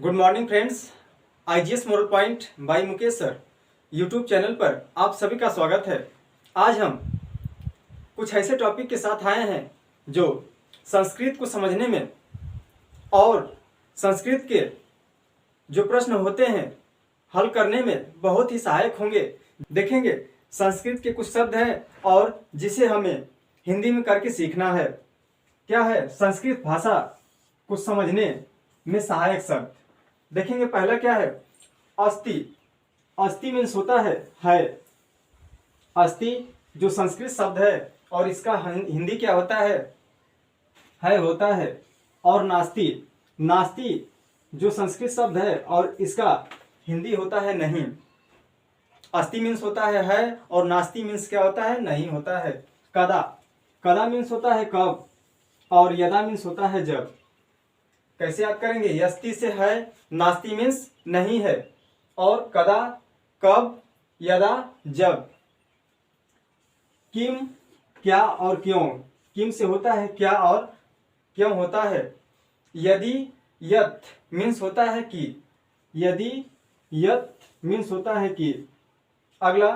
Good morning friends. IGS moral point by Mukesh sir YouTube channel पर आप सभी का स्वागत है। आज हम कुछ ऐसे टॉपिक के साथ आए हैं जो संस्कृत को समझने में और संस्कृत के जो प्रश्न होते हैं हल करने में बहुत ही सहायक होंगे। देखेंगे संस्कृत के कुछ शब्द हैं और जिसे हमें हिंदी में करके सीखना है। क्या है? संस्कृत भाषा को समझने में सहायक शब्द। देखेंगे पहला क्या है? अस्ति। अस्ति मीन्स होता है। अस्ति जो संस्कृत शब्द है और इसका हिंदी क्या होता है होता है। और नास्ति। नास्ति जो संस्कृत शब्द है और इसका हिंदी होता है नहीं। अस्ति मीन्स होता है और नास्ति मीन्स क्या होता है? नहीं होता है। कदा। कदा मीन्स होता है कब और यदा मीन्स होता है जब। कैसे याद करेंगे? यस्ति से है, नास्ति मीन्स नहीं है और कदा कब, यदा जब। किम क्या और क्यों। किम से होता है क्या और क्यों होता है। यदि यत मीन्स होता है कि। यदि यत मीन्स होता है कि। अगला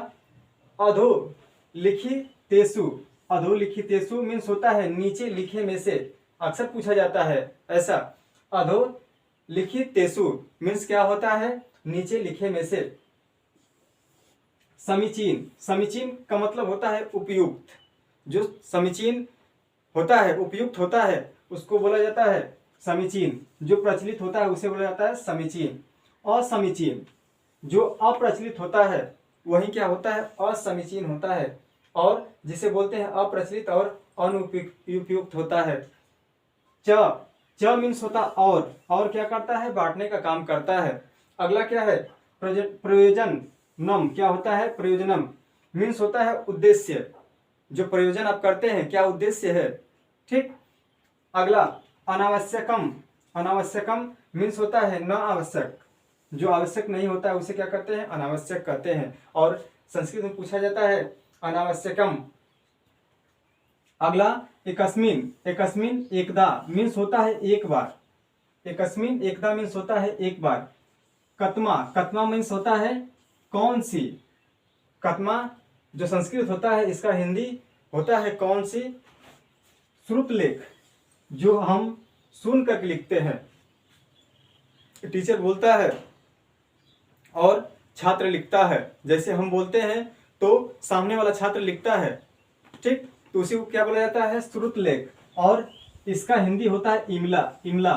अधो लिखितेषु। अधो लिखितेषु मीन्स होता है नीचे लिखे में से। अक्सर पूछा जाता है ऐसा। अधो लिखितेषु मीन्स क्या होता है? नीचे लिखे में से। समीचीन। समीचीन का मतलब होता है उपयुक्त। जो समीचीन होता है, उपयुक्त होता है, उसको बोला जाता है समीचीन। जो प्रचलित होता है उसे बोला जाता है समीचीन। असमीचीन जो अप्रचलित होता है वही क्या होता है? असमीचीन होता है। और जिसे बोलते हैं अप्रचलित और अनुपयुक्त होता है। च। च मीन्स होता और क्या करता है? बांटने का काम करता है। अगला क्या है? प्रयोजनम। क्या होता है? प्रयोजनम मीन्स होता है उद्देश्य। जो प्रयोजन आप करते हैं क्या उद्देश्य है। ठीक। अगला अनावश्यकम। अनावश्यकम मीन्स होता है न आवश्यक। जो आवश्यक नहीं होता है उसे क्या करते हैं? अनावश्यक कहते हैं। और संस्कृत में पूछा जाता है अनावश्यकम। अगला एकस्मिन। एकस्मिन एकदा मीन्स होता है एक बार। एकस्मिन एकदा मीन्स होता है एक बार। कत्मा। कत्मा मीन्स होता है कौन सी। कत्मा जो संस्कृत होता है इसका हिंदी होता है कौन सी। श्रुतलेख जो हम सुन करके लिखते हैं। टीचर बोलता है और छात्र लिखता है। जैसे हम बोलते हैं तो सामने वाला छात्र लिखता है। ठीक। तो उसी को क्या बोला जाता है? श्रुतलेख। और इसका हिंदी होता है इमला। इमला।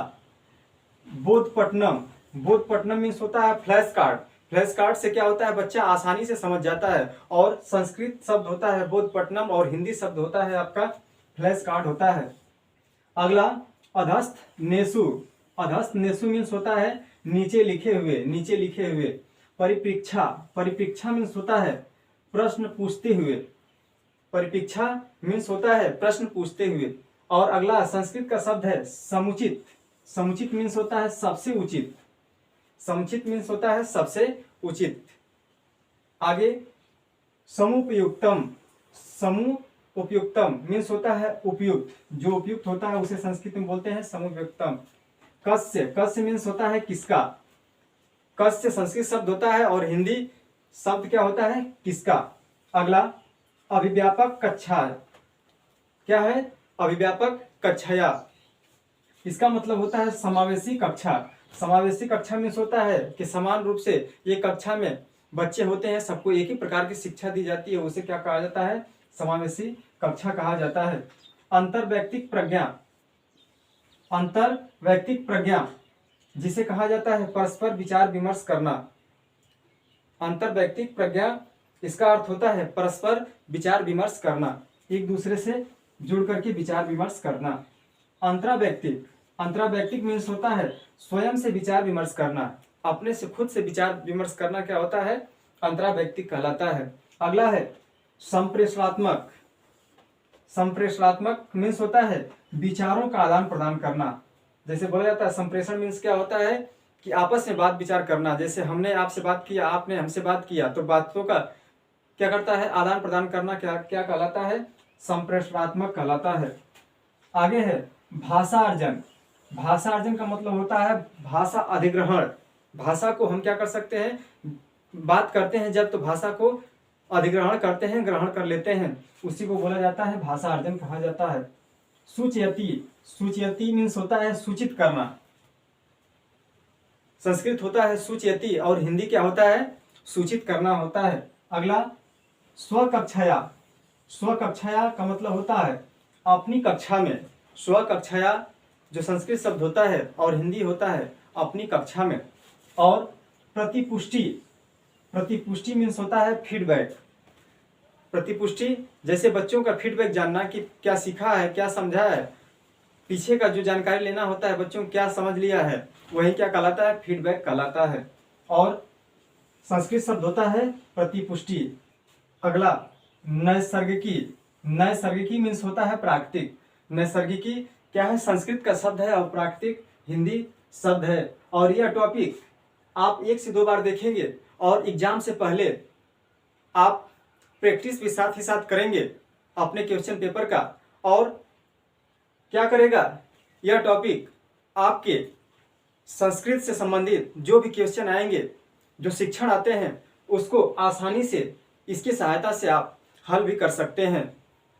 बोधपट्टनम। बोधपट्टनम मीन्स होता है फ्लैश कार्ड। फ्लैश कार्ड से क्या होता है? बच्चा आसानी से समझ जाता है। और संस्कृत शब्द होता है बोधपट्टनम और हिंदी शब्द होता है आपका फ्लैश कार्ड होता है। अगला अधस्थ नेसु। अधस्थ नेसु मीन्स होता है नीचे लिखे हुए। नीचे लिखे हुए। परिप्रेक्षा। परिप्रेक्षा मीन्स होता है प्रश्न पूछते हुए। परिप्रेक्षा मीन्स होता है प्रश्न पूछते हुए। और अगला संस्कृत का शब्द है समुचित। समुचित मीन्स होता है सबसे उचित। समुचित मीन्स होता है सबसे उचित। आगे समुपयुक्तम। समुपयुक्तम मीन्स होता है उपयुक्त। जो उपयुक्त होता है उसे संस्कृत में बोलते हैं समुपयुक्तम। कस्य। कस्य मीन्स होता है किसका। कस्य संस्कृत शब्द होता है और हिंदी शब्द क्या होता है? किसका। अगला अभिव्यापक कक्षा। क्या है? अभिव्यापक कक्षाया। इसका मतलब होता है समावेशी कक्षा। समावेशी कक्षा में होता है कि समान रूप से ये कक्षा में बच्चे होते हैं, सबको एक ही प्रकार की शिक्षा दी जाती है, उसे क्या कहा जाता है? समावेशी कक्षा कहा जाता है। अंतर्वैयक्तिक प्रज्ञा। अंतर्वैयक्तिक प्रज्ञा जिसे कहा जाता है परस्पर विचार विमर्श करना। अंतर्वैयक्तिक प्रज्ञा इसका अर्थ होता है परस्पर विचार विमर्श करना। एक दूसरे से जुड़ करके विचार विमर्श करना। अंतरावैयक्तिक। अंतरावैयक्तिक मीन्स होता है स्वयं से विचार विमर्श करना। अपने से खुद से विचार विमर्श करना क्या होता है? अंतरावैयक्तिक कहलाता है। अगला है संप्रेषणात्मक। संप्रेषणात्मक मीन्स होता है विचारों का आदान प्रदान करना। जैसे बोला जाता है संप्रेषण मीन्स क्या होता है कि आपस में बात विचार करना। जैसे हमने आपसे बात किया, आपने हमसे बात किया, तो बातों का क्या करता है? आदान प्रदान करना। क्या क्या कहलाता है? संप्रेषणात्मक कहलाता है। आगे है भाषा अर्जन। भाषा अर्जन का मतलब होता है भाषा अधिग्रहण। भाषा को हम क्या कर सकते हैं, बात करते हैं जब तो भाषा को अधिग्रहण करते हैं, ग्रहण कर लेते हैं, उसी को बोला जाता है भाषा अर्जन कहा जाता है। सूचयति, सूचयति मीन्स होता है सूचित करना। संस्कृत होता है सूचयति और हिंदी क्या होता है, सूचित करना होता है। अगला स्वकक्षया, स्वकक्षया का मतलब होता है अपनी कक्षा में। स्वकक्षया जो संस्कृत शब्द होता है और हिंदी होता है अपनी कक्षा में। और प्रतिपुष्टि, प्रतिपुष्टि मीन्स होता है फीडबैक। प्रतिपुष्टि जैसे बच्चों का फीडबैक जानना कि क्या सीखा है, क्या समझा है, पीछे का जो जानकारी लेना होता है बच्चों क्या समझ लिया है, वही क्या कहलाता है, फीडबैक कहलाता है। और संस्कृत शब्द होता है प्रतिपुष्टि। अगला नैसर्गिकी, नैसर्गिकी मीन्स होता है प्राकृतिक। नैसर्गिकी क्या है, संस्कृत का शब्द है और प्राकृतिक हिंदी शब्द है। और यह टॉपिक आप 1 से 2 बार देखेंगे और एग्जाम से पहले आप प्रैक्टिस भी साथ ही साथ करेंगे अपने क्वेश्चन पेपर का। और क्या करेगा, यह टॉपिक आपके संस्कृत से संबंधित जो भी क्वेश्चन आएंगे, जो शिक्षण आते हैं, उसको आसानी से इसकी सहायता से आप हल भी कर सकते हैं।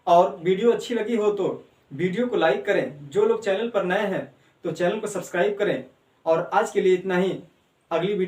और वीडियो अच्छी लगी हो तो वीडियो को लाइक करें, जो लोग चैनल पर नए हैं तो चैनल को सब्सक्राइब करें। और आज के लिए इतना ही, अगली वीडियो